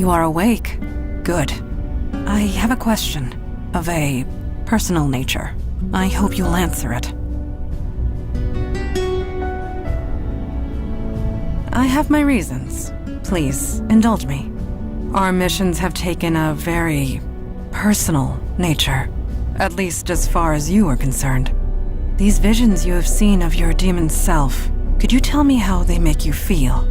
You are awake. Good. I have a question of a personal nature. I hope you'll answer it. I have my reasons. Please, indulge me. Our missions have taken a very personal nature, at least as far as you are concerned. These visions you have seen of your demon self, could you tell me how they make you feel?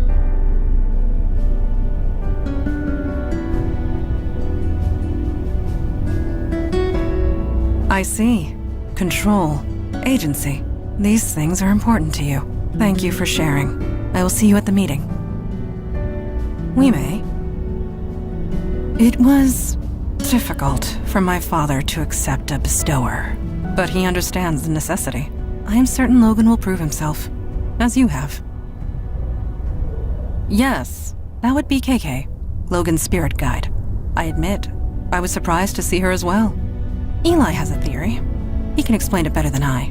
I see. Control, agency. These things are important to you. Thank you for sharing. I will see you at the meeting. We may. It was difficult for my father to accept a bestower, but he understands the necessity. I am certain Logan will prove himself, as you have. Yes, that would be KK, Logan's spirit guide. I admit, I was surprised to see her as well. Eli has a theory. He can explain it better than I.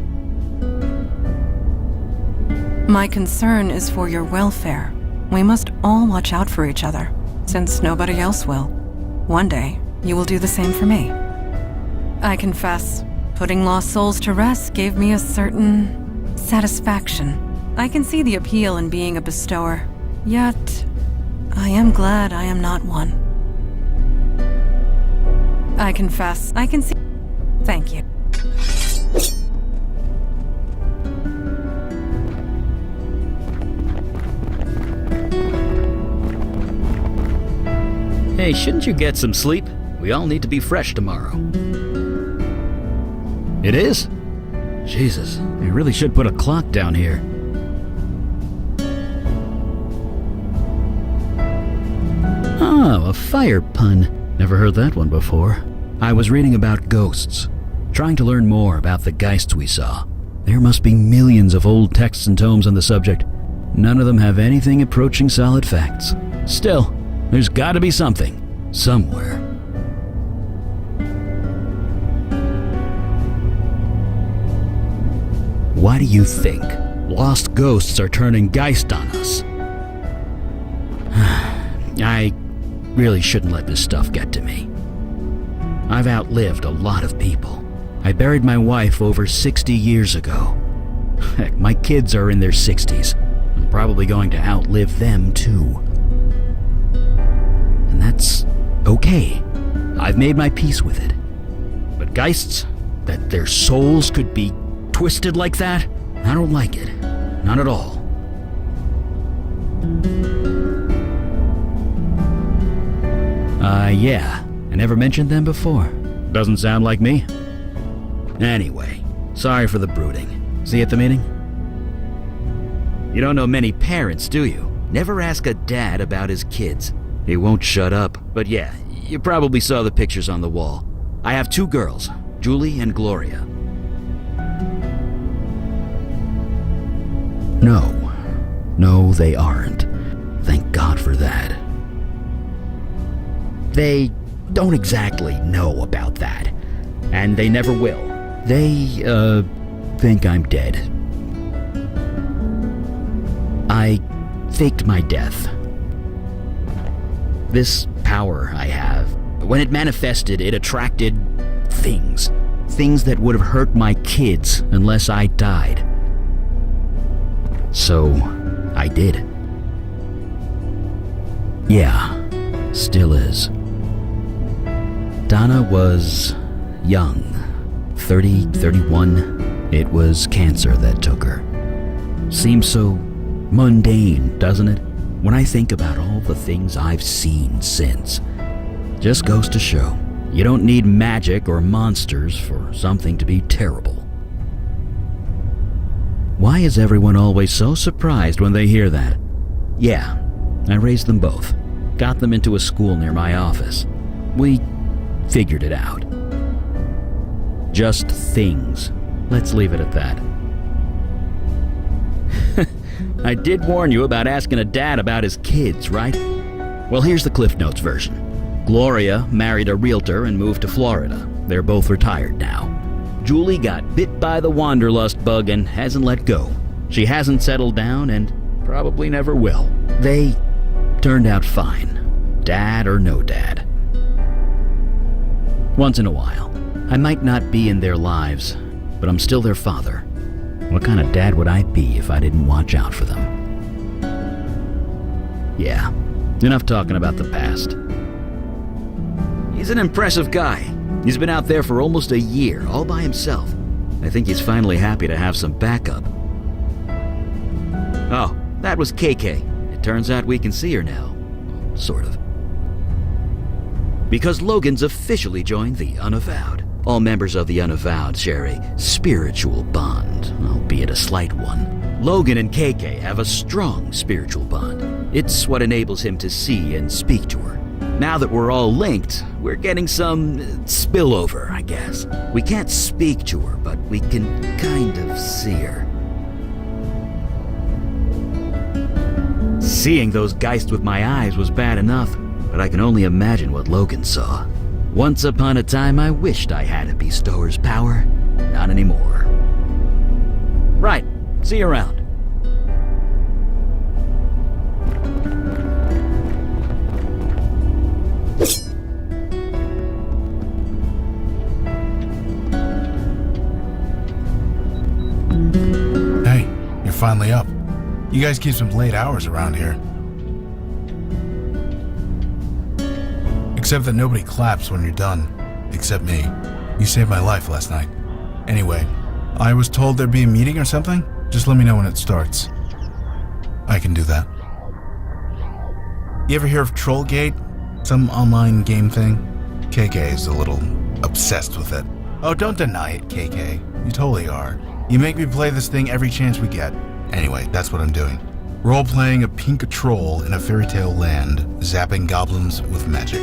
My concern is for your welfare. We must all watch out for each other, since nobody else will. One day, you will do the same for me. I confess, putting lost souls to rest gave me a certain satisfaction. I can see the appeal in being a bestower, yet I am glad I am not one. I confess, I can see... Thank you. Hey, shouldn't you get some sleep? We all need to be fresh tomorrow. It is? Jesus, I really should put a clock down here. Oh, a fire pun. Never heard that one before. I was reading about ghosts, trying to learn more about the geists we saw. There must be millions of old texts and tomes on the subject. None of them have anything approaching solid facts. Still, there's gotta be something, somewhere. Why do you think lost ghosts are turning geist on us? I really shouldn't let this stuff get to me. I've outlived a lot of people. I buried my wife over 60 years ago. Heck, my kids are in their 60s. I'm probably going to outlive them too. And that's okay. I've made my peace with it. But geists, that their souls could be twisted like that, I don't like it. Not at all. Yeah. I never mentioned them before. Doesn't sound like me. Anyway, sorry for the brooding. See you at the meeting? You don't know many parents, do you? Never ask a dad about his kids. He won't shut up. But yeah, you probably saw the pictures on the wall. I have 2 girls, Julie and Gloria. No, they aren't. Thank God for that. They don't exactly know about that, and they never will. They, think I'm dead. I faked my death. This power I have, when it manifested, it attracted things. Things that would have hurt my kids unless I died. So, I did. Yeah, still is. Donna was young, 30, 31. It was cancer that took her. Seems so mundane, doesn't it? When I think about all the things I've seen since. Just goes to show, you don't need magic or monsters for something to be terrible. Why is everyone always so surprised when they hear that? Yeah, I raised them both. Got them into a school near my office. We figured it out. Just things. Let's leave it at that. I did warn you about asking a dad about his kids, right? Well, here's the Cliff Notes version. Gloria married a realtor and moved to Florida. They're both retired now. Julie got bit by the wanderlust bug and hasn't let go. She hasn't settled down and probably never will. They turned out fine. dad or no dad. Once in a while, I might not be in their lives, but I'm still their father. What kind of dad would I be if I didn't watch out for them? Yeah, enough talking about the past. He's an impressive guy. He's been out there for almost a year, all by himself. I think he's finally happy to have some backup. Oh, that was KK. It turns out we can see her now. Sort of. Because Logan's officially joined the Unavowed. All members of the Unavowed share a spiritual bond, albeit a slight one. Logan and KK have a strong spiritual bond. It's what enables him to see and speak to her. Now that we're all linked, we're getting some spillover, I guess. We can't speak to her, but we can kind of see her. Seeing those geists with my eyes was bad enough, but I can only imagine what Logan saw. Once upon a time, I wished I had a bestower's power. Not anymore. Right. See you around. Hey, you're finally up. You guys keep some late hours around here. Except that nobody claps when you're done. Except me. You saved my life last night. Anyway, I was told there'd be a meeting or something? Just let me know when it starts. I can do that. You ever hear of Trollgate? Some online game thing? KK is a little obsessed with it. Oh, don't deny it, KK. You totally are. You make me play this thing every chance we get. Anyway, that's what I'm doing. Role-playing a pink troll in a fairy tale land, zapping goblins with magic.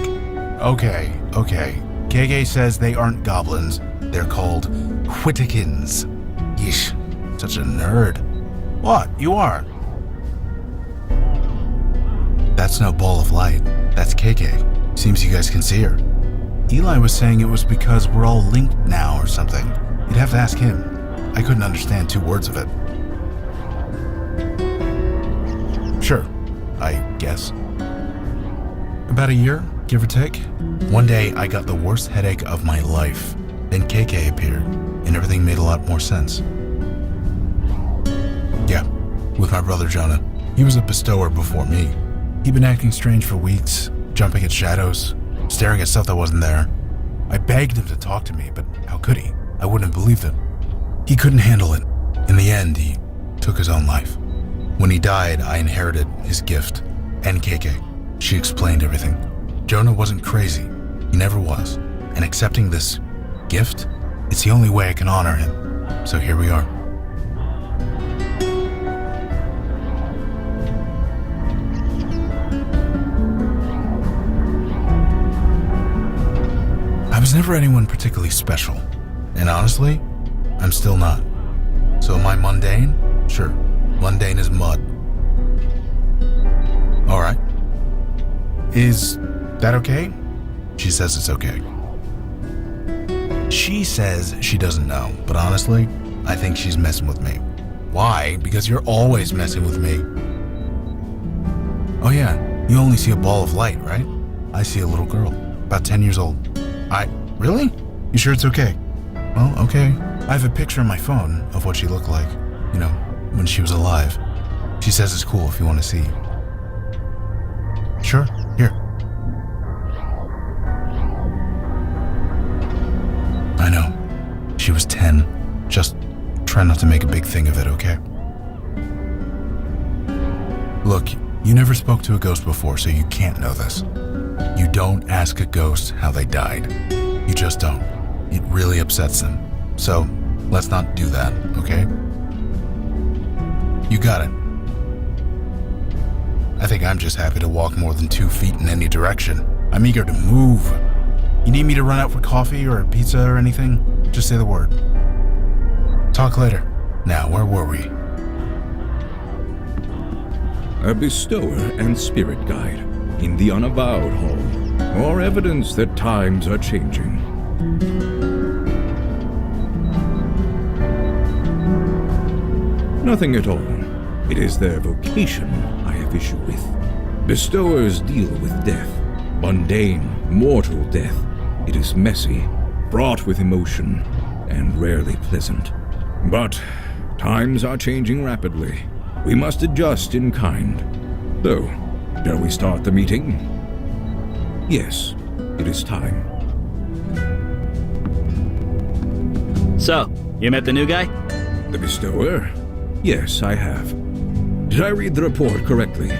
Okay. KK says they aren't goblins. They're called Whittakins. Yeesh, such a nerd. What? You are? That's no ball of light. That's KK. Seems you guys can see her. Eli was saying it was because we're all linked now or something. You'd have to ask him. I couldn't understand 2 words of it. Sure, I guess. About a year, give or take. One day, I got the worst headache of my life. Then KK appeared, and everything made a lot more sense. Yeah, with my brother Jonah. He was a bestower before me. He'd been acting strange for weeks, jumping at shadows, staring at stuff that wasn't there. I begged him to talk to me, but how could he? I wouldn't have believed it. He couldn't handle it. In the end, he took his own life. When he died, I inherited his gift, and KK. She explained everything. Jonah wasn't crazy. He never was. And accepting this gift, it's the only way I can honor him. So here we are. I was never anyone particularly special. And honestly, I'm still not. So am I mundane? Sure. Mundane as mud. Alright. Is that okay? She says it's okay. She says she doesn't know, but honestly, I think she's messing with me. Why? Because you're always messing with me. Oh yeah, you only see a ball of light, right? I see a little girl, about 10 years old. Really? You sure it's okay? Well, okay. I have a picture on my phone of what she looked like. You know, when she was alive. She says it's cool if you want to see. Sure, here. I know. She was 10. Just try not to make a big thing of it, okay? Look, you never spoke to a ghost before, so you can't know this. You don't ask a ghost how they died. You just don't. It really upsets them. So, let's not do that, okay? You got it. I think I'm just happy to walk more than 2 feet in any direction. I'm eager to move. You need me to run out for coffee or a pizza or anything? Just say the word. Talk later. Now, where were we? A bestower and spirit guide in the Unavowed Hall. More evidence that times are changing. Nothing at all. It is their vocation I have issue with. Bestowers deal with death, Mundane, mortal death. It is messy, fraught with emotion, and rarely pleasant. But times are changing rapidly. We must adjust in kind. So, shall we start the meeting? Yes, it is time. So, you met the new guy? The bestower? Yes, I have. Did I read the report correctly?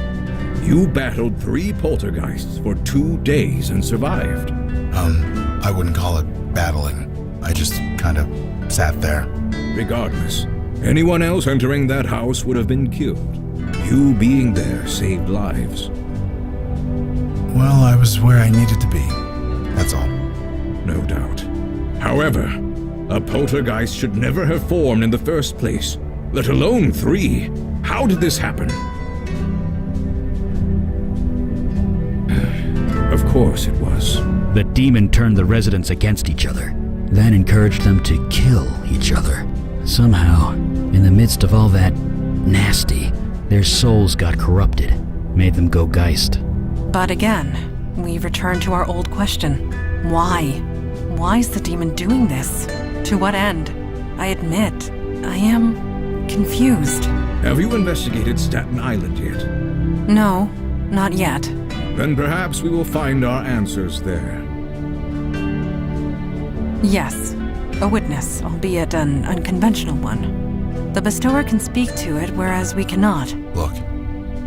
You battled 3 poltergeists for 2 days and survived. I wouldn't call it battling. I just kind of sat there. Regardless, anyone else entering that house would have been killed. You being there saved lives. Well, I was where I needed to be. That's all. No doubt. However, a poltergeist should never have formed in the first place, let alone 3. How did this happen? Of course it was. The demon turned the residents against each other, then encouraged them to kill each other. Somehow, in the midst of all that nasty, their souls got corrupted, made them go geist. But again, we return to our old question. Why? Why is the demon doing this? To what end? I admit, I am confused. Have you investigated Staten Island yet? No, not yet. Then perhaps we will find our answers there. Yes, a witness, albeit an unconventional one. The bestower can speak to it, whereas we cannot. Look,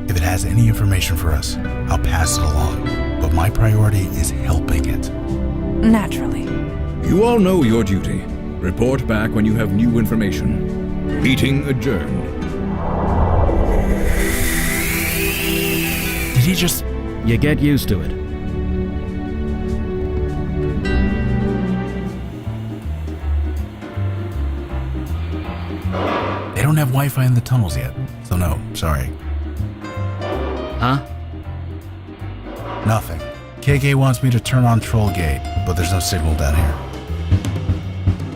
if it has any information for us, I'll pass it along. But my priority is helping it. Naturally. You all know your duty. Report back when you have new information. Meeting adjourned. Did he just... You get used to it. They don't have Wi-Fi in the tunnels yet, so no, sorry. Huh? Nothing. KK wants me to turn on Troll Gate, but there's no signal down here.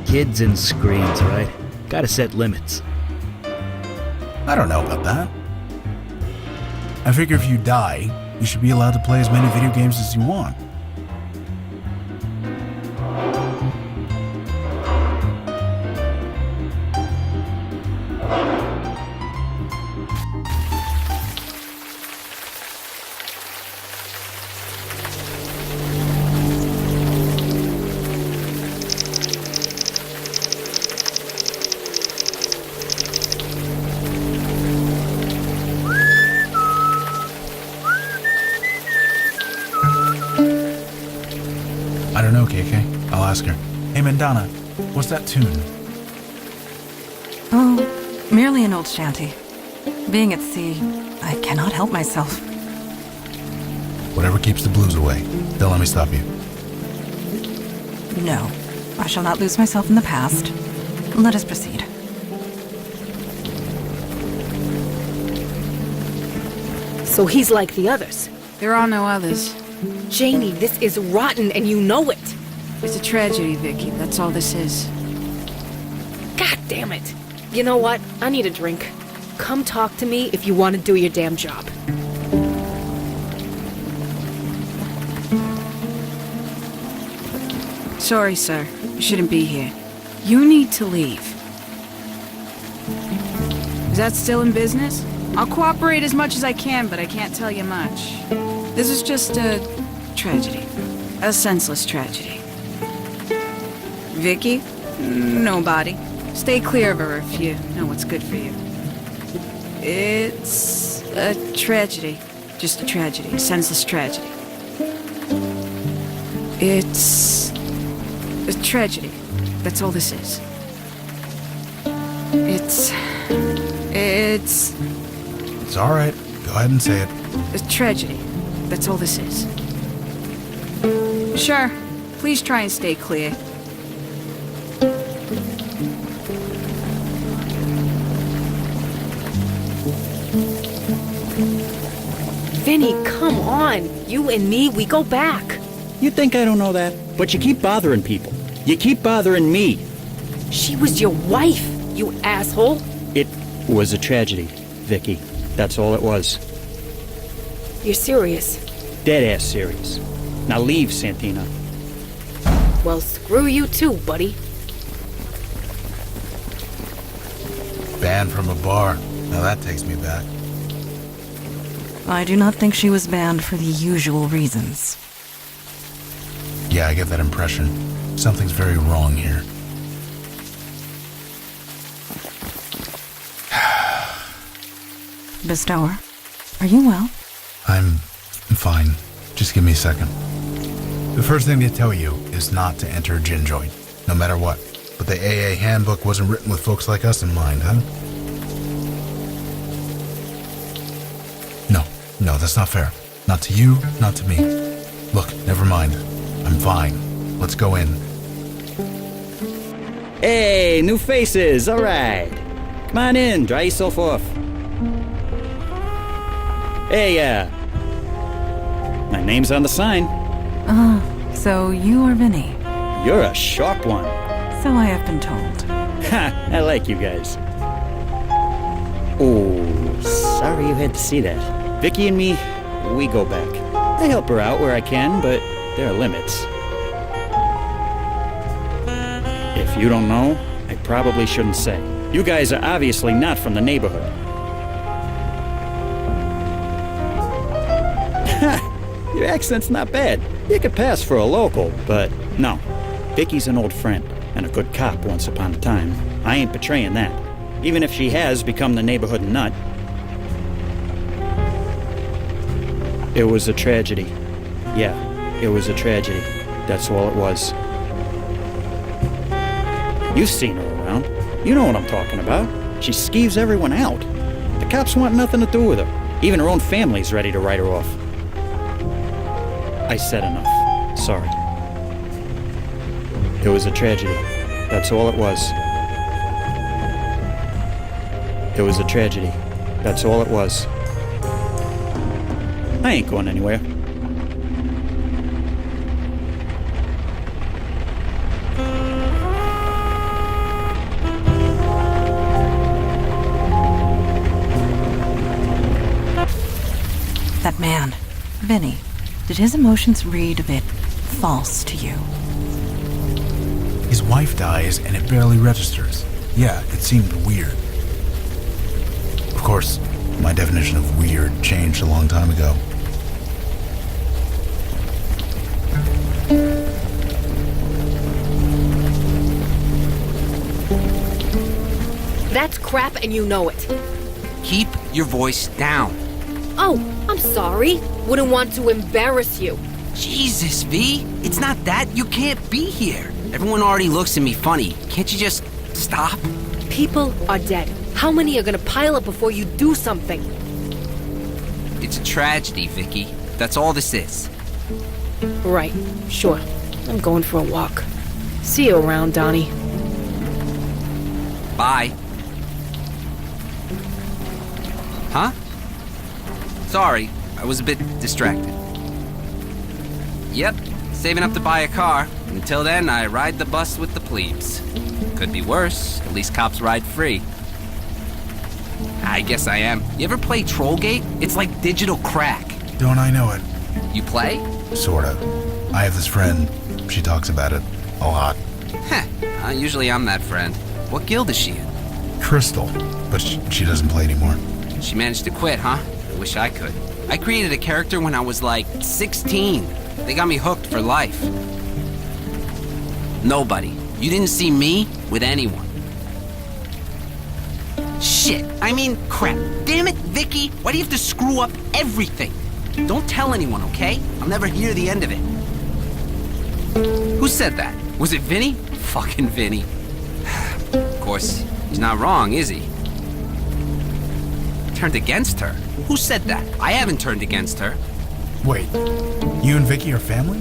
Kids and screens, right? Gotta set limits. I don't know about that. I figure if you die, you should be allowed to play as many video games as you want. I don't know, KK. I'll ask her. Hey, Mandana, what's that tune? Oh, merely an old shanty. Being at sea, I cannot help myself. Whatever keeps the blues away. Don't let me stop you. No, I shall not lose myself in the past. Let us proceed. So he's like the others. There are no others. Janie, this is rotten and you know it. It's a tragedy, Vicky. That's all this is. God damn it. You know what? I need a drink. Come talk to me if you want to do your damn job. Sorry, sir. You shouldn't be here. You need to leave. Is that still in business? I'll cooperate as much as I can, but I can't tell you much. This is just a tragedy. A senseless tragedy. Vicky? Nobody. Stay clear of her if you know what's good for you. It's a tragedy. Just a tragedy. A senseless tragedy. It's a tragedy. That's all this is. It's It's all right. Go ahead and say it. a tragedy. That's all this is. Sure. Please try and stay clear. Vinny, come on. You and me, we go back. You think I don't know that? But you keep bothering people. You keep bothering me. She was your wife, you asshole. It was a tragedy, Vicky. That's all it was. You're serious. Dead-ass serious. Now leave, Santina. Well, screw you too, buddy. Banned from a bar. Now that takes me back. I do not think she was banned for the usual reasons. Yeah, I get that impression. Something's very wrong here. Bestower, are you well? I'm fine. Just give me a second. The first thing they tell you is not to enter a gin joint, no matter what. But the AA handbook wasn't written with folks like us in mind, huh? No, that's not fair. Not to you, not to me. Look, never mind. I'm fine. Let's go in. Hey, new faces, alright. Come on in, dry yourself off. Hey, my name's on the sign. So you are Vinny. You're a sharp one. So I have been told. Ha, I like you guys. Oh, sorry you had to see that. Vicky and me, we go back. I help her out where I can, but there are limits. If you don't know, I probably shouldn't say. You guys are obviously not from the neighborhood. Ha! Your accent's not bad. You could pass for a local, but no. Vicky's an old friend, and a good cop once upon a time. I ain't betraying that. Even if she has become the neighborhood nut. It was a tragedy. Yeah, it was a tragedy. That's all it was. You've seen her around. You know what I'm talking about. She skeeves everyone out. The cops want nothing to do with her. Even her own family's ready to write her off. I said enough. Sorry. It was a tragedy. That's all it was. It was a tragedy. That's all it was. I ain't going anywhere. That man, Vinny, did his emotions read a bit false to you? His wife dies and it barely registers. Yeah, it seemed weird. Of course, my definition of weird changed a long time ago. That's crap and you know it. Keep your voice down. Oh, I'm sorry. Wouldn't want to embarrass you. Jesus, V. It's not that. You can't be here. Everyone already looks at me funny. Can't you just stop? People are dead. How many are gonna pile up before you do something? It's a tragedy, Vicky. That's all this is. Right, sure. I'm going for a walk. See you around, Donnie. Bye. Huh? Sorry, I was a bit distracted. Yep, saving up to buy a car. Until then, I ride the bus with the plebes. Could be worse. At least cops ride free. I guess I am. You ever play Trollgate? It's like digital crack. Don't I know it? You play? Sorta. I have this friend. She talks about it a lot. Heh. Usually I'm that friend. What guild is she in? Crystal, but she doesn't play anymore. She managed to quit, huh? I wish I could. I created a character when I was like 16. They got me hooked for life. Nobody. You didn't see me with anyone. Shit. I mean, crap. Damn it, Vicky. Why do you have to screw up everything? Don't tell anyone, okay? I'll never hear the end of it. Who said that? Was it Vinny? Fucking Vinny. Of course, he's not wrong, is he? Turned against her? Who said that? I haven't turned against her. Wait, you and Vicky are family?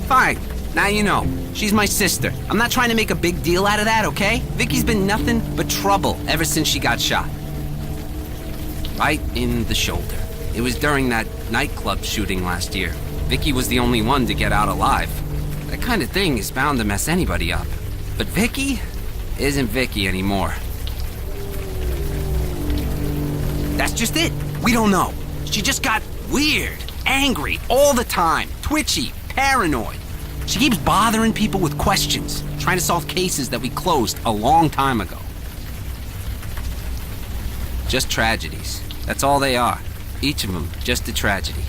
Fine. Now you know. She's my sister. I'm not trying to make a big deal out of that, okay? Vicky's been nothing but trouble ever since she got shot. Right in the shoulder. It was during that nightclub shooting last year. Vicky was the only one to get out alive. That kind of thing is bound to mess anybody up. But Vicky isn't Vicky anymore. That's just it. We don't know. She just got weird. angry all the time, twitchy, paranoid. She keeps bothering people with questions, trying to solve cases that we closed a long time ago. Just tragedies. That's all they are. Each of them just a tragedy.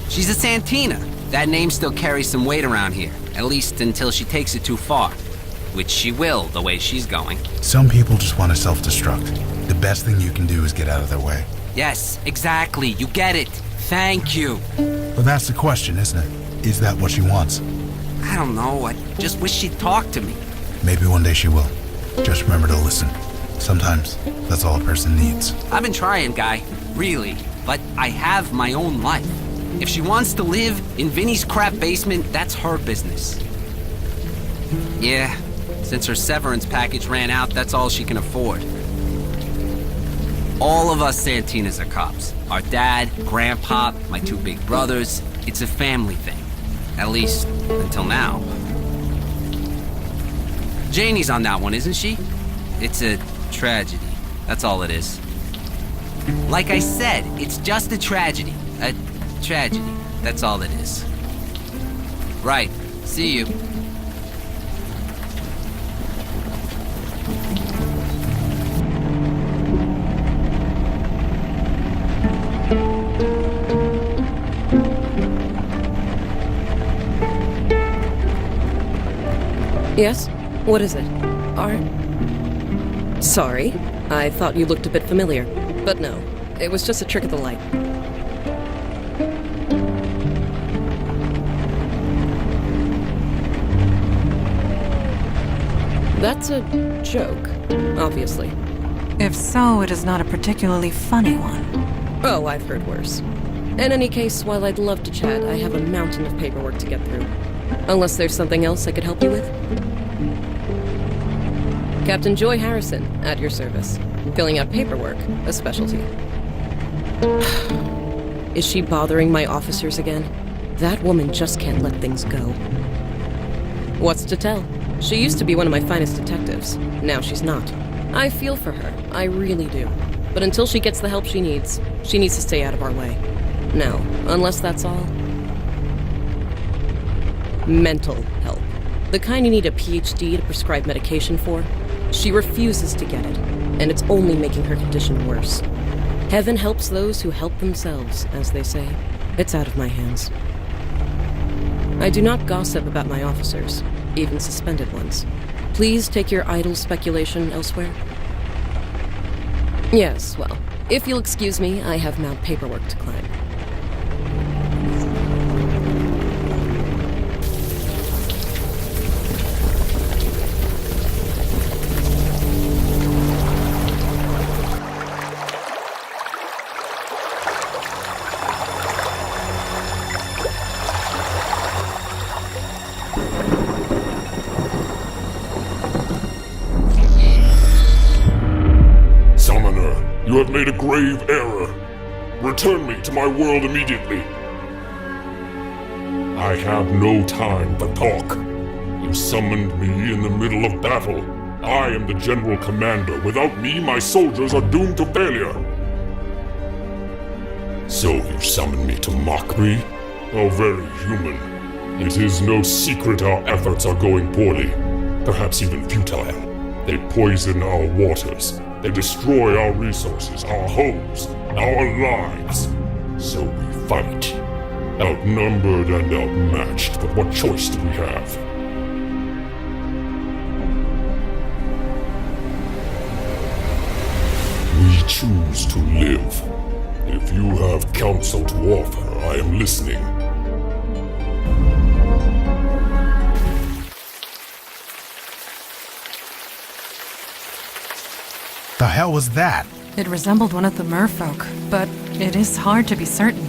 She's a Santina. That name still carries some weight around here, at least until she takes it too far. Which she will, the way she's going. Some people just want to self-destruct. The best thing you can do is get out of their way. Yes, exactly. You get it. Thank you. But that's the question, isn't it? Is that what she wants? I don't know. I just wish she'd talk to me. Maybe one day she will. Just remember to listen. Sometimes, that's all a person needs. I've been trying, Guy. Really. But I have my own life. If she wants to live in Vinny's crap basement, that's her business. Yeah, since her severance package ran out, that's all she can afford. All of us Santinas are cops. Our dad, grandpa, my two big brothers. It's a family thing. At least, until now. Janie's on that one, isn't she? It's a tragedy. That's all it is. Like I said, it's just a tragedy. A tragedy. That's all it is. Right. See you. Yes? What is it? Sorry. I thought you looked a bit familiar. But no, it was just a trick of the light. That's a joke, obviously. If so, it is not a particularly funny one. Oh, I've heard worse. In any case, while I'd love to chat, I have a mountain of paperwork to get through. Unless there's something else I could help you with? Captain Joy Harrison, at your service. Filling out paperwork, a specialty. Is she bothering my officers again? That woman just can't let things go. What's to tell? She used to be one of my finest detectives. Now she's not. I feel for her, I really do. But until she gets the help she needs to stay out of our way. Now, unless that's all... Mental help. The kind you need a PhD to prescribe medication for. She refuses to get it, and it's only making her condition worse. Heaven helps those who help themselves, as they say. It's out of my hands. I do not gossip about my officers, even suspended ones. Please take your idle speculation elsewhere. Yes, well, if you'll excuse me, I have now paperwork to climb. You have made a grave error. Return me to my world immediately. I have no time for talk. You summoned me in the middle of battle. I am the General Commander. Without me, my soldiers are doomed to failure. So you summoned me to mock me? How very human. It is no secret our efforts are going poorly. Perhaps even futile. They poison our waters. They destroy our resources, our homes, our lives. So we fight. Outnumbered and outmatched, but what choice do we have? We choose to live. If you have counsel to offer, I am listening. The hell was that? It resembled one of the merfolk, but it is hard to be certain.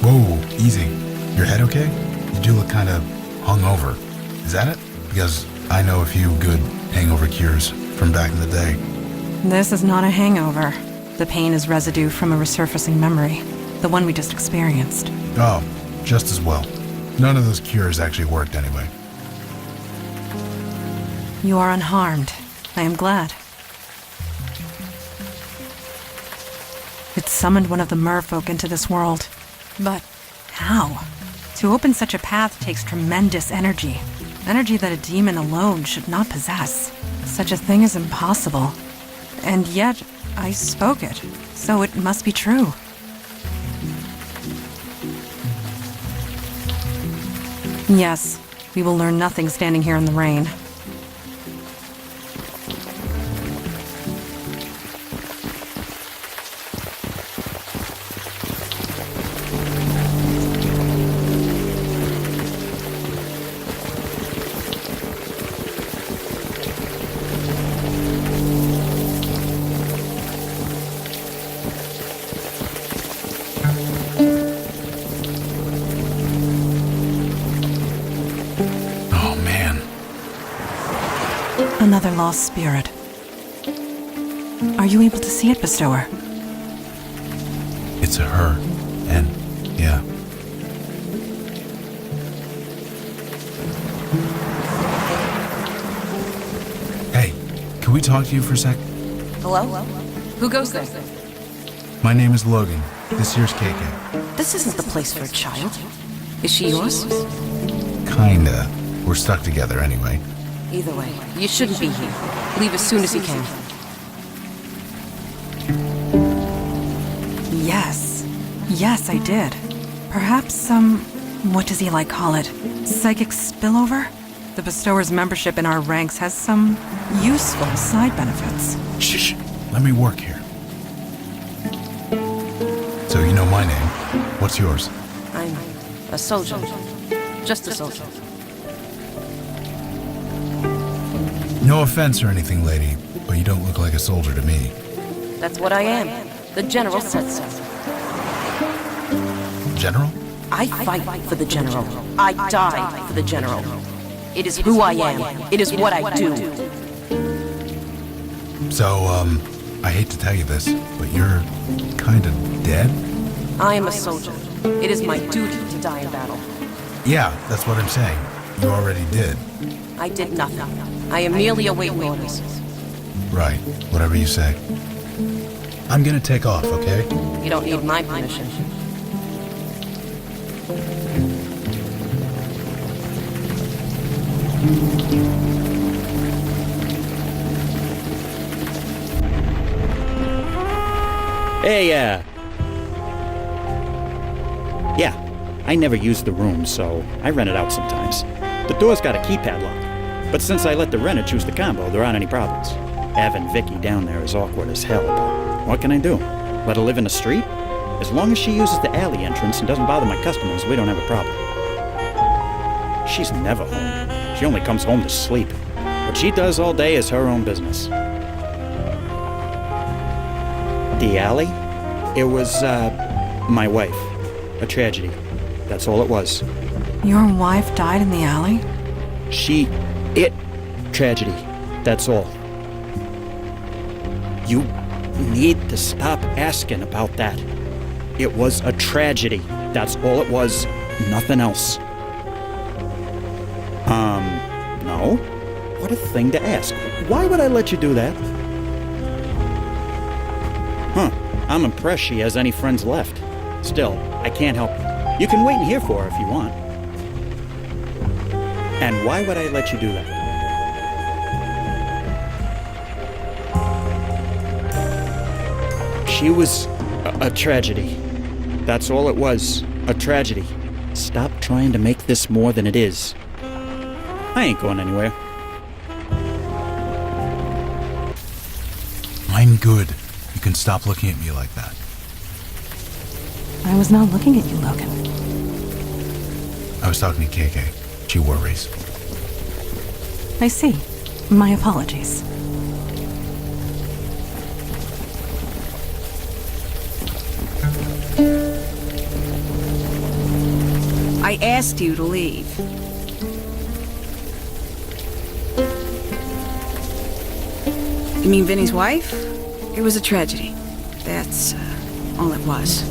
Whoa, easy. Your head okay? You do look kind of hungover. Is that it? Because I know a few good hangover cures from back in the day. This is not a hangover. The pain is residue from a resurfacing memory, the one we just experienced. Oh, just as well. None of those cures actually worked anyway. You are unharmed. I am glad. summoned one of the merfolk into this world. But how? To open such a path takes tremendous energy. Energy that a demon alone should not possess. Such a thing is impossible. And yet, I spoke it, so it must be true. Yes, we will learn nothing standing here in the rain. Another lost spirit. Are you able to see it, Bestower? It's a her. And, yeah. Hey, can we talk to you for a sec? Hello? Who goes there? My name is Logan. This here's KK. This isn't the place for a child. Is she yours? Kinda. We're stuck together anyway. Either way, you shouldn't be here. Leave as soon as you can. Yes. Yes, I did. Perhaps what does Eli call it? Psychic spillover? The Bestower's membership in our ranks has some useful side benefits. Shh. Let me work here. So you know my name. What's yours? I'm a soldier. Just a soldier. No offense or anything, lady, but you don't look like a soldier to me. That's what I am. The General said so. General? I fight for the General. I die for the General. It is who I am. It is what I do. So, I hate to tell you this, but you're kinda dead? I am a soldier. It is my duty to die in battle. Yeah, that's what I'm saying. You already did. I did nothing. I am merely awaiting orders. Right, whatever you say. I'm gonna take off, okay? You don't need my permission. Hey, yeah, I never use the room, so I rent it out sometimes. The door's got a keypad lock, but since I let the renter choose the combo, there aren't any problems. Having Vicky down there is awkward as hell, but what can I do? Let her live in the street? As long as she uses the alley entrance and doesn't bother my customers, we don't have a problem. She's never home. She only comes home to sleep. What she does all day is her own business. The alley? It was, my wife. A tragedy. That's all it was. Your wife died in the alley? Tragedy. That's all. You need to stop asking about that. It was a tragedy. That's all it was. Nothing else. No? What a thing to ask. Why would I let you do that? Huh. I'm impressed she has any friends left. Still, I can't help it. You can wait in here for her if you want. And why would I let you do that? She was a tragedy. That's all it was. A tragedy. Stop trying to make this more than it is. I ain't going anywhere. I'm good. You can stop looking at me like that. I was not looking at you, Logan. I was talking to KK. She worries. I see. My apologies. I asked you to leave. You mean Vinny's wife? It was a tragedy. That's all it was.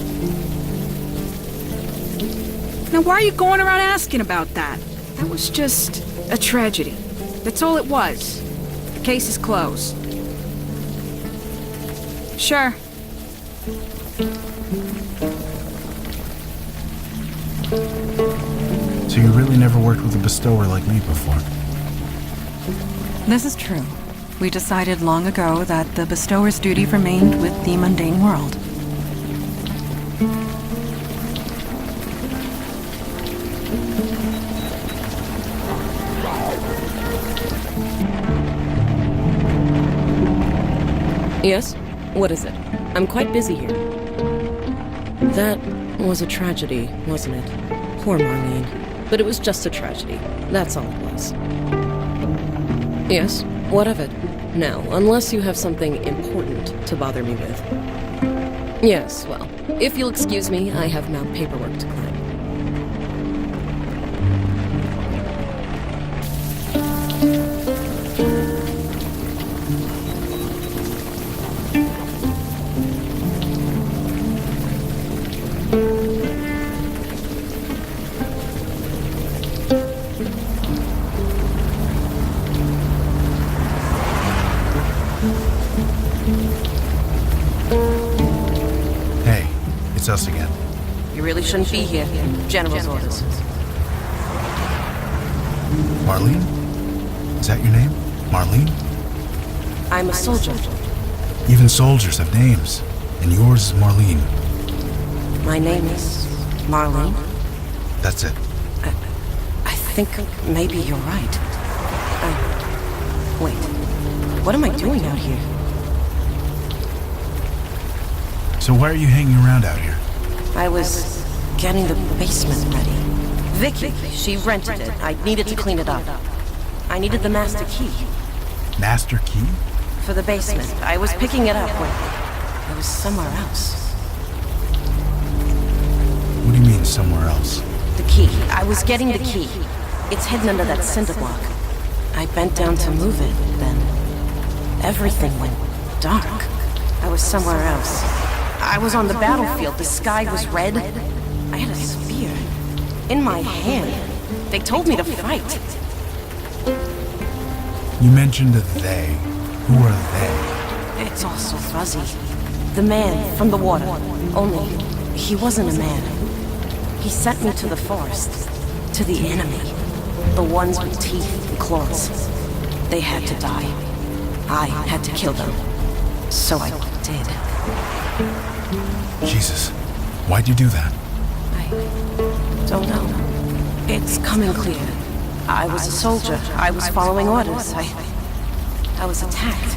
Now why are you going around asking about that? That was just a tragedy. That's all it was. The case is closed. Sure. So you really never worked with a bestower like me before? This is true. We decided long ago that the bestower's duty remained with the mundane world. Yes? What is it? I'm quite busy here. That was a tragedy, wasn't it? Poor Marlene. But it was just a tragedy. That's all it was. Yes? What of it? Now, unless you have something important to bother me with. Yes, well, if you'll excuse me, I have Mount paperwork to climb. Us again. You really shouldn't be here. General's orders. Marlene? Is that your name? Marlene? I'm a soldier. Even soldiers have names, and yours is Marlene. My name is Marlene. That's it. I think maybe you're right. Wait. What am I doing out here? So why are you hanging around out here? I was getting the basement ready. Vicky, she rented it. I needed to clean it up. I needed the master key. Master key? For the basement. I was picking it up when I was somewhere else. What do you mean, somewhere else? The key. I was getting the key. It's hidden under that cinder block. I bent down to move it, then everything went dark. I was somewhere else. I was on the battlefield. The sky was red. I had a spear in my hand. They told me to fight. You mentioned a they. Who are they? It's all so fuzzy. The man from the water. Only, he wasn't a man. He sent me to the forest. To the enemy. The ones with teeth and claws. They had to die. I had to kill them. So I did. Jesus, why'd you do that? I don't know. It's coming clear. I was a soldier. I was following orders. I was attacked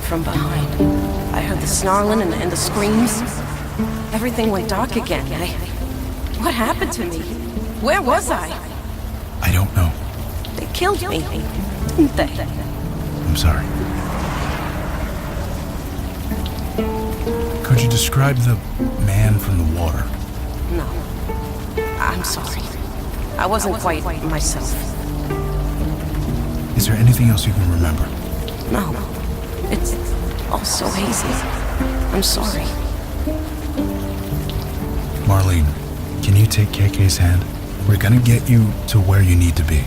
from behind. I heard the snarling and the screams. Everything went dark again. What happened to me? Where was I? I don't know. They killed me, didn't they? I'm sorry. Could you describe the man from the water? No. I'm sorry. I wasn't quite myself. Is there anything else you can remember? No. It's all so hazy. I'm sorry. Marlene, can you take KK's hand? We're gonna get you to where you need to be.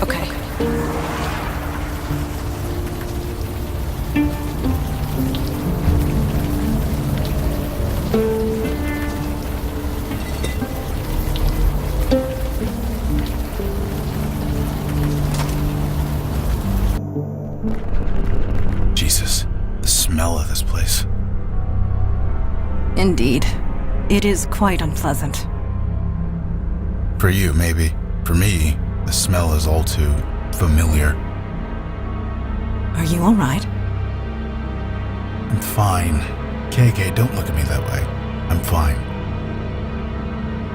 Okay. Jesus, the smell of this place. Indeed. It is quite unpleasant. For you, maybe. For me, the smell is all too familiar. Are you all right? I'm fine. KK, don't look at me that way. I'm fine.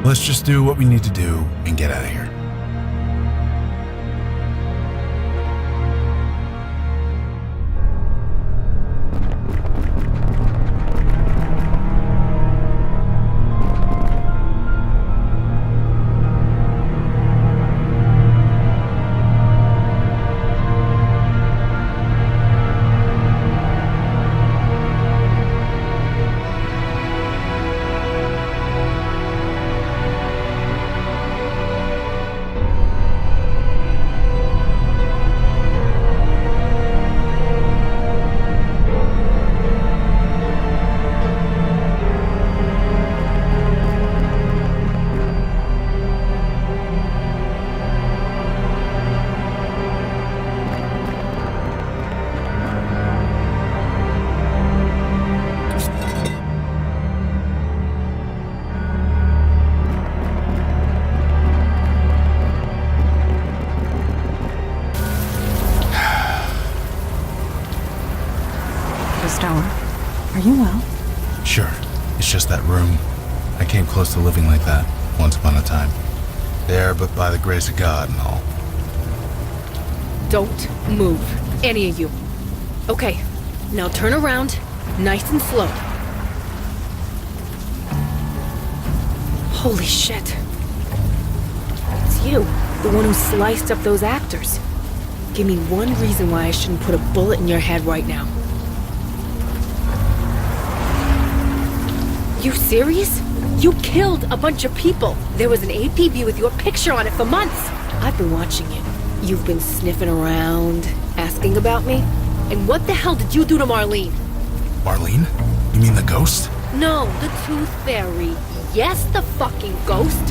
Let's just do what we need to do and get out of here. close to living like that, once upon a time. There, but by the grace of God and all. Don't move, any of you. Okay, now turn around, nice and slow. Holy shit. It's you, the one who sliced up those actors. Give me one reason why I shouldn't put a bullet in your head right now. You serious? You killed a bunch of people. There was an APB with your picture on it for months. I've been watching it. You've been sniffing around, asking about me. And what the hell did you do to Marlene? Marlene? You mean the ghost? No, the Tooth Fairy. Yes, the fucking ghost.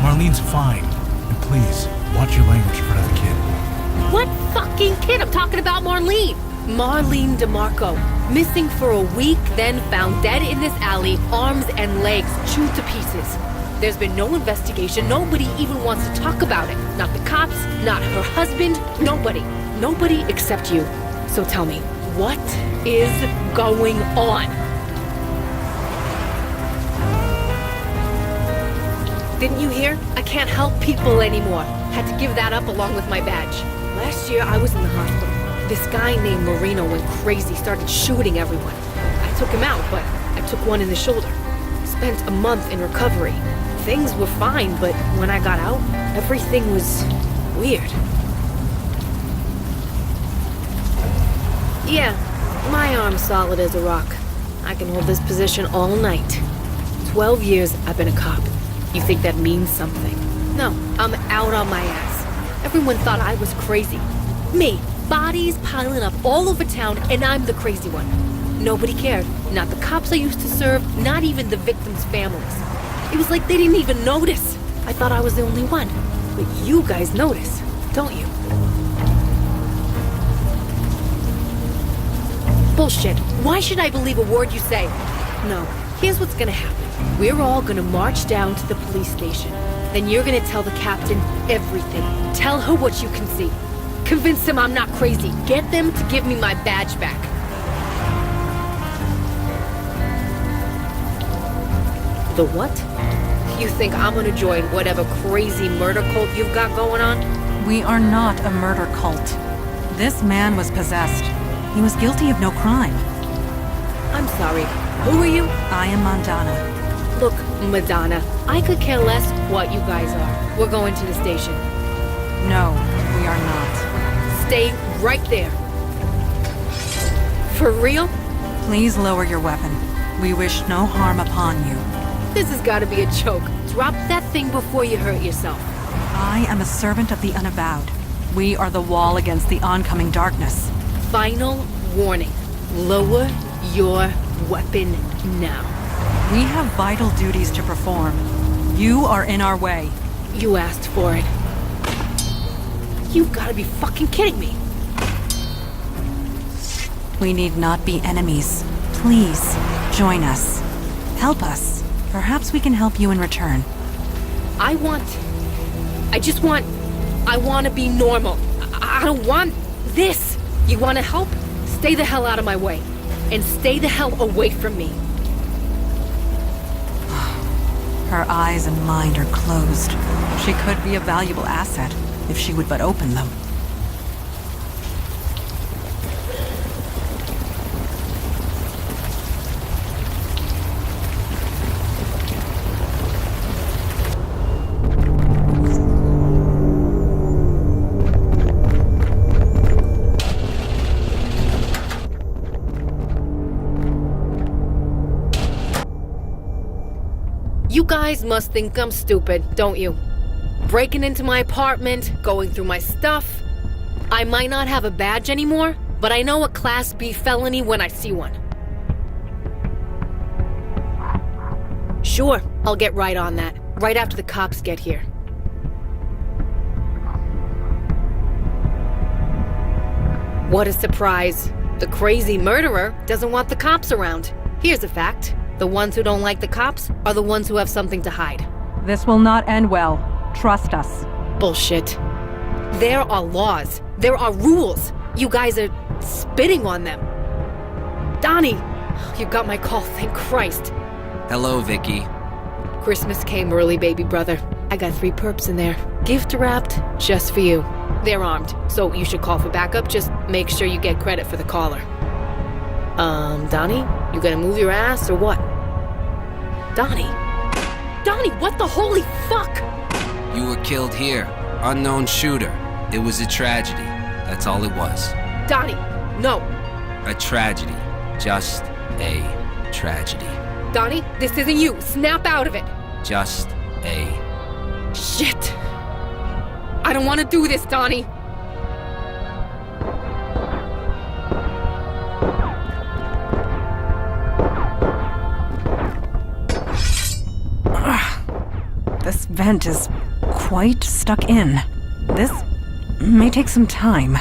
Marlene's fine. And please, watch your language in front of the kid. What fucking kid? I'm talking about Marlene. Marlene DeMarco. Missing for a week, then found dead in this alley, arms and legs chewed to pieces. There's been no investigation. Nobody even wants to talk about it. Not the cops, not her husband, nobody. Nobody except you. So tell me, what is going on? Didn't you hear? I can't help people anymore. Had to give that up along with my badge. Last year, I was in the hospital. This guy named Marino went crazy, started shooting everyone. I took him out, but I took one in the shoulder. Spent a month in recovery. Things were fine, but when I got out, everything was weird. Yeah, my arm's solid as a rock. I can hold this position all night. 12 years I've been a cop. You think that means something? No, I'm out on my ass. Everyone thought I was crazy. Me, bodies piling up all over town, and I'm the crazy one. Nobody cared. Not the cops I used to serve, not even the victims' families. It was like they didn't even notice. I thought I was the only one. But you guys notice, don't you? Bullshit. Why should I believe a word you say? No. Here's what's gonna happen. We're all gonna march down to the police station. Then you're gonna tell the captain everything. Tell her what you can see. Convince them I'm not crazy. Get them to give me my badge back. The what? You think I'm gonna join whatever crazy murder cult you've got going on? We are not a murder cult. This man was possessed. He was guilty of no crime. I'm sorry. Who are you? I am Madonna. Look, Madonna, I could care less what you guys are. We're going to the station. No, we are not. Stay right there. For real? Please lower your weapon. We wish no harm upon you. This has got to be a joke. Drop that thing before you hurt yourself. I am a servant of the Unavowed. We are the wall against the oncoming darkness. Final warning. Lower your weapon now. We have vital duties to perform. You are in our way. You asked for it. You've got to be fucking kidding me. We need not be enemies. Please, join us. Help us. Perhaps we can help you in return. I want to be normal. I don't want this. You want to help? Stay the hell out of my way. And stay the hell away from me. Her eyes and mind are closed. She could be a valuable asset if she would but open them. You guys must think I'm stupid, don't you? Breaking into my apartment, going through my stuff. I might not have a badge anymore, but I know a Class B felony when I see one. Sure, I'll get right on that, right after the cops get here. What a surprise. The crazy murderer doesn't want the cops around. Here's a fact. The ones who don't like the cops are the ones who have something to hide. This will not end well. Trust us. Bullshit. There are laws. There are rules. You guys are spitting on them. Donnie! You got my call, thank Christ. Hello, Vicky. Christmas came early, baby brother. I got 3 perps in there. Gift wrapped just for you. They're armed, so you should call for backup. Just make sure you get credit for the caller. Donnie? You gonna move your ass or what? Donnie? Donnie, what the holy fuck? You were killed here. Unknown shooter. It was a tragedy. That's all it was. Donnie, no. A tragedy. Just a tragedy. Donnie, this isn't you. Snap out of it. Just a... Shit. I don't want to do this, Donnie. This vent is quite stuck in. This may take some time.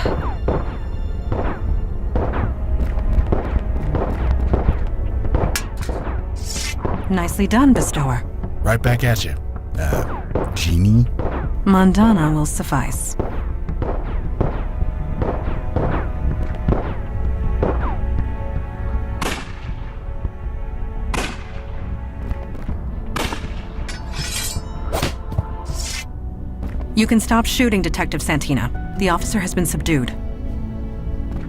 Nicely done, Bestower. Right back at you. Genie? Mondana will suffice. You can stop shooting, Detective Santina. The officer has been subdued.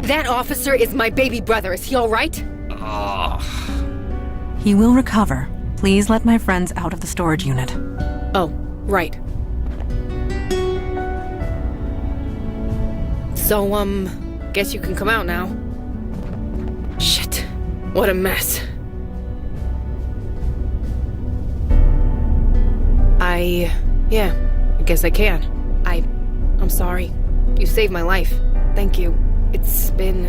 That officer is my baby brother. Is he all right? He will recover. Please let my friends out of the storage unit. Oh, right. So, guess you can come out now. Shit. What a mess. Yeah, I guess I can. I'm sorry. You saved my life. Thank you. It's been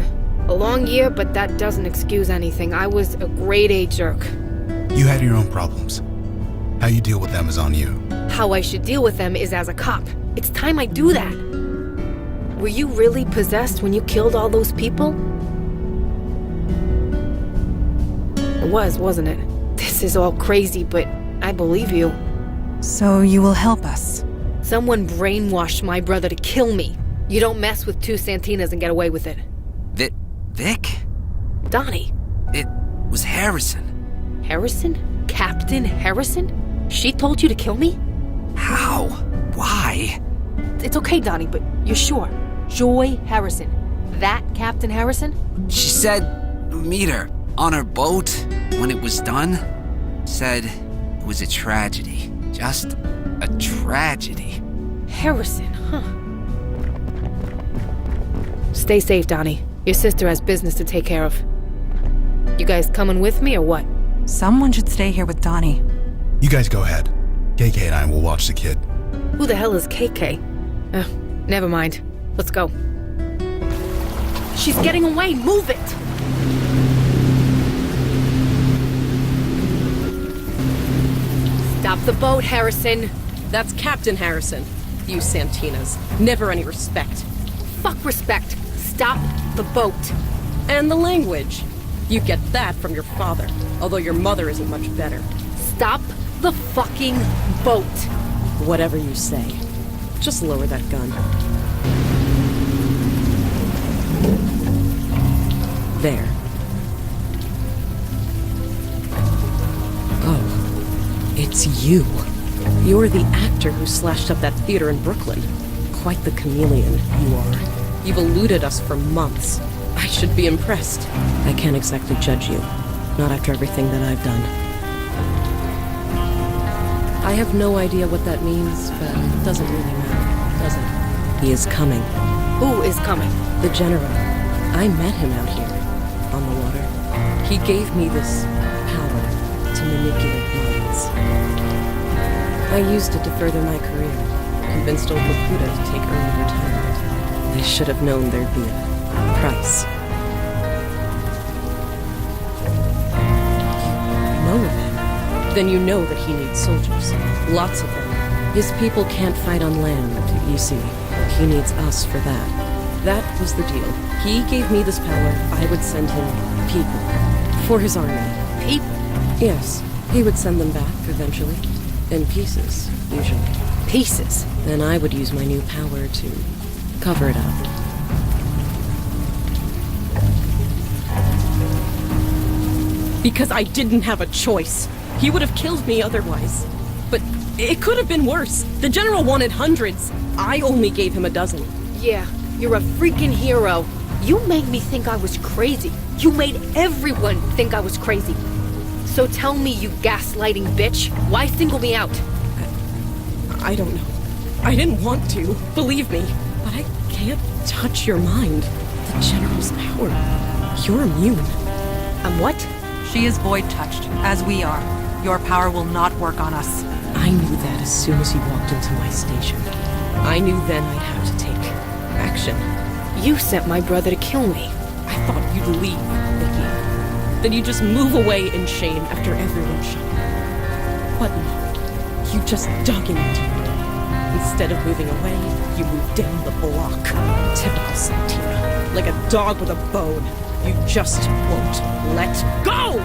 a long year, but that doesn't excuse anything. I was a grade A jerk. You had your own problems. How you deal with them is on you. How I should deal with them is as a cop. It's time I do that. Were you really possessed when you killed all those people? It was, wasn't it? This is all crazy, but I believe you. So you will help us? Someone brainwashed my brother to kill me. You don't mess with 2 Santinas and get away with it. Vic? Donnie. It was Harrison. Harrison? Captain Harrison? She told you to kill me? How? Why? It's okay, Donnie, but you're sure? Joy Harrison. That Captain Harrison? She said meet her on her boat when it was done. Said it was a tragedy. Just a tragedy. Harrison, huh? Stay safe, Donnie. Your sister has business to take care of. You guys coming with me or what? Someone should stay here with Donnie. You guys go ahead. KK and I will watch the kid. Who the hell is KK? Never mind. Let's go. She's getting away! Move it! Stop the boat, Harrison! That's Captain Harrison. You Santinas. Never any respect. Fuck respect! Stop the boat! And the language. You get that from your father, although your mother isn't much better. Stop the fucking boat! Whatever you say. Just lower that gun. There. Oh, it's you. You're the actor who slashed up that theater in Brooklyn. Quite the chameleon you are. You've eluded us for months. I should be impressed. I can't exactly judge you. Not after everything that I've done. I have no idea what that means, but it doesn't really matter, does it? He is coming. Who is coming? The General. I met him out here, on the water. He gave me this power to manipulate minds. I used it to further my career, convinced old Laputa to take early retirement. I should have known there'd be a price. You know of him? Then you know that he needs soldiers. Lots of them. His people can't fight on land, you see. He needs us for that. That was the deal. He gave me this power. I would send him people. For his army. People? Yes. He would send them back, eventually. In pieces, usually. Pieces? Then I would use my new power to cover it up. Because I didn't have a choice. He would have killed me otherwise. But it could have been worse. The General wanted hundreds. I only gave him a dozen. Yeah, you're a freaking hero. You made me think I was crazy. You made everyone think I was crazy. So tell me, you gaslighting bitch, why single me out? I don't know. I didn't want to, believe me. But I can't touch your mind. The General's power. You're immune. I'm what? She is void-touched, as we are. Your power will not work on us. I knew that as soon as you walked into my station. I knew then I'd have to take action. You sent my brother to kill me. I thought you'd leave, Vicky. Then you'd just move away in shame after everyone shot you. But no, you just dug into it. Instead of moving away, you moved down the block. Typical Santina. Like a dog with a bone. You just won't let go!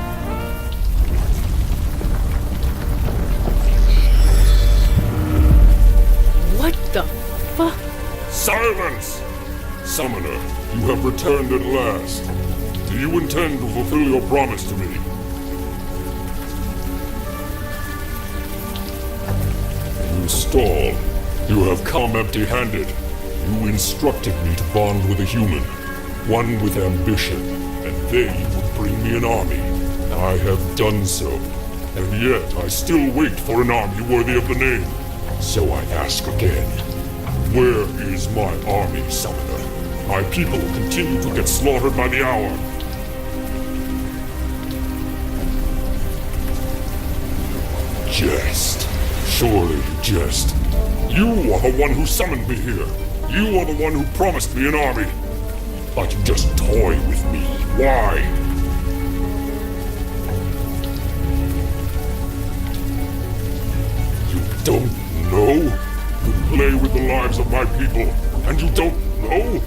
What the fuck? Silence! Summoner, you have returned at last. Do you intend to fulfill your promise to me? You stall. You have come empty-handed. You instructed me to bond with a human, one with ambition, and they would bring me an army. I have done so, and yet I still wait for an army worthy of the name. So I ask again, where is my army, Summoner? My people continue to get slaughtered by the hour. Jest. Surely you jest. You are the one who summoned me here. You are the one who promised me an army. But you just toy with me. Why? You don't know? You play with the lives of my people, and you don't know?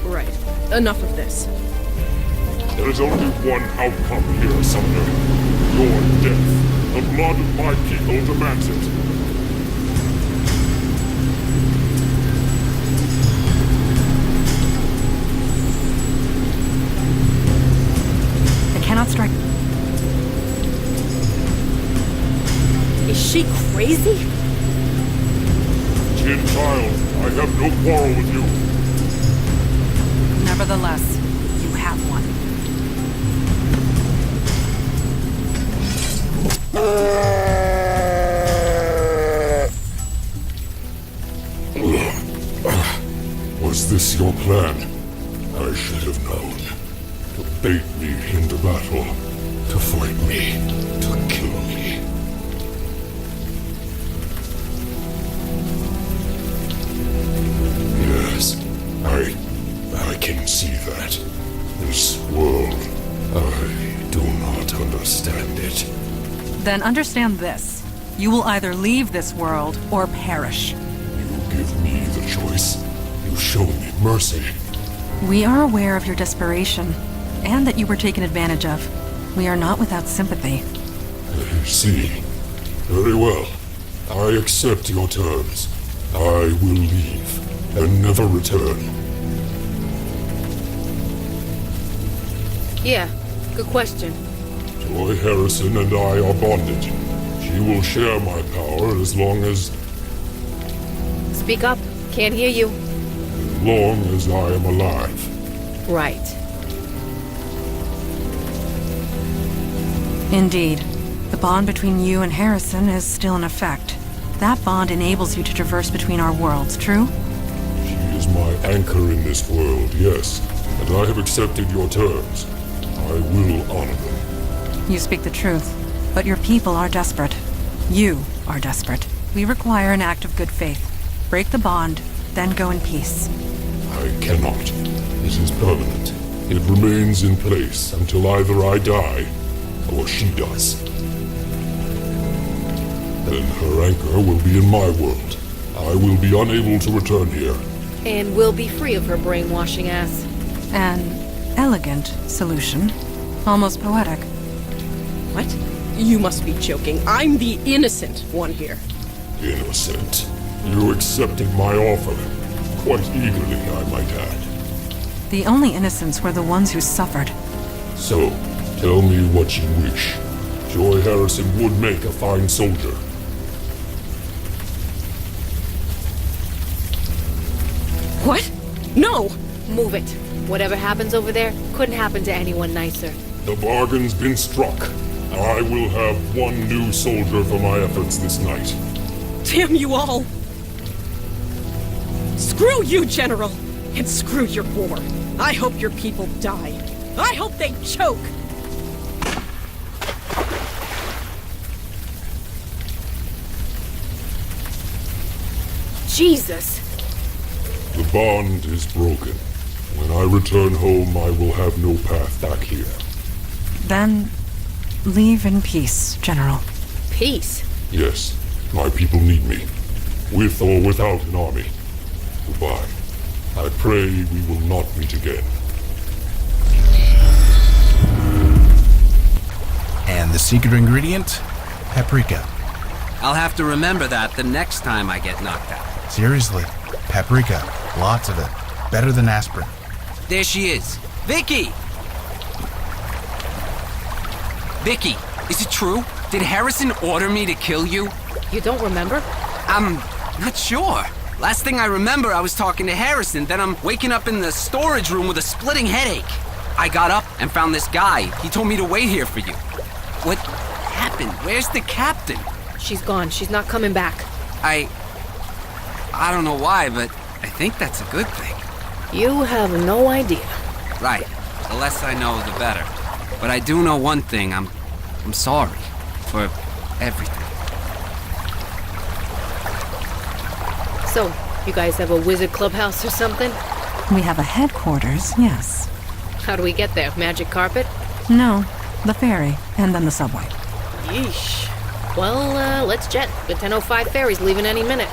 Right. Enough of this. There is only one outcome here, Summoner. Your death. The blood of my people demands it. I cannot strike. Is she crazy? Jin child, I have no quarrel with you. Nevertheless, you have one. Was this your plan? I should have known. To bait me into battle. To fight me. To kill me. Yes, I can see that. This world, I do not understand it. Then understand this. You will either leave this world or perish. You give me the choice. You show me mercy. We are aware of your desperation, and that you were taken advantage of. We are not without sympathy. I see. Very well. I accept your terms. I will leave, and never return. Yeah, good question. Joy Harrison and I are bonded. She will share my power as long as Speak up. Can't hear you. I am alive. Right. Indeed. The bond between you and Harrison is still in effect. That bond enables you to traverse between our worlds, true? She is my anchor in this world, yes. And I have accepted your terms. I will honor them. You speak the truth. But your people are desperate. You are desperate. We require an act of good faith. Break the bond, then go in peace. I cannot. It is permanent. It remains in place until either I die, or she does. Then her anchor will be in my world. I will be unable to return here. And we'll be free of her brainwashing ass. An elegant solution. Almost poetic. What? You must be joking. I'm the innocent one here. Innocent. You accepted my offer. Quite eagerly, I might add. The only innocents were the ones who suffered. So, tell me what you wish. Joy Harrison would make a fine soldier. What? No! Move it. Whatever happens over there couldn't happen to anyone nicer. The bargain's been struck. I will have one new soldier for my efforts this night. Damn you all! Screw you, General! And screw your war. I hope your people die. I hope they choke! Jesus! The bond is broken. When I return home, I will have no path back here. Then, leave in peace, General. Peace? Yes, my people need me. With or without an army. Goodbye. I pray we will not meet again. And the secret ingredient? Paprika. I'll have to remember that the next time I get knocked out. Seriously, paprika. Lots of it. Better than aspirin. There she is. Vicky! Vicky, is it true? Did Harrison order me to kill you? You don't remember? I'm not sure. Last thing I remember, I was talking to Harrison, then I'm waking up in the storage room with a splitting headache. I got up and found this guy. He told me to wait here for you. What happened? Where's the captain? She's gone. She's not coming back. I don't know why, but I think that's a good thing. You have no idea. Right. The less I know, the better. But I do know one thing. I'm sorry for everything. So, you guys have a wizard clubhouse or something? We have a headquarters, yes. How do we get there? Magic carpet? No, the ferry, and then the subway. Yeesh. Well, let's jet. The 10:05 ferry's leaving any minute.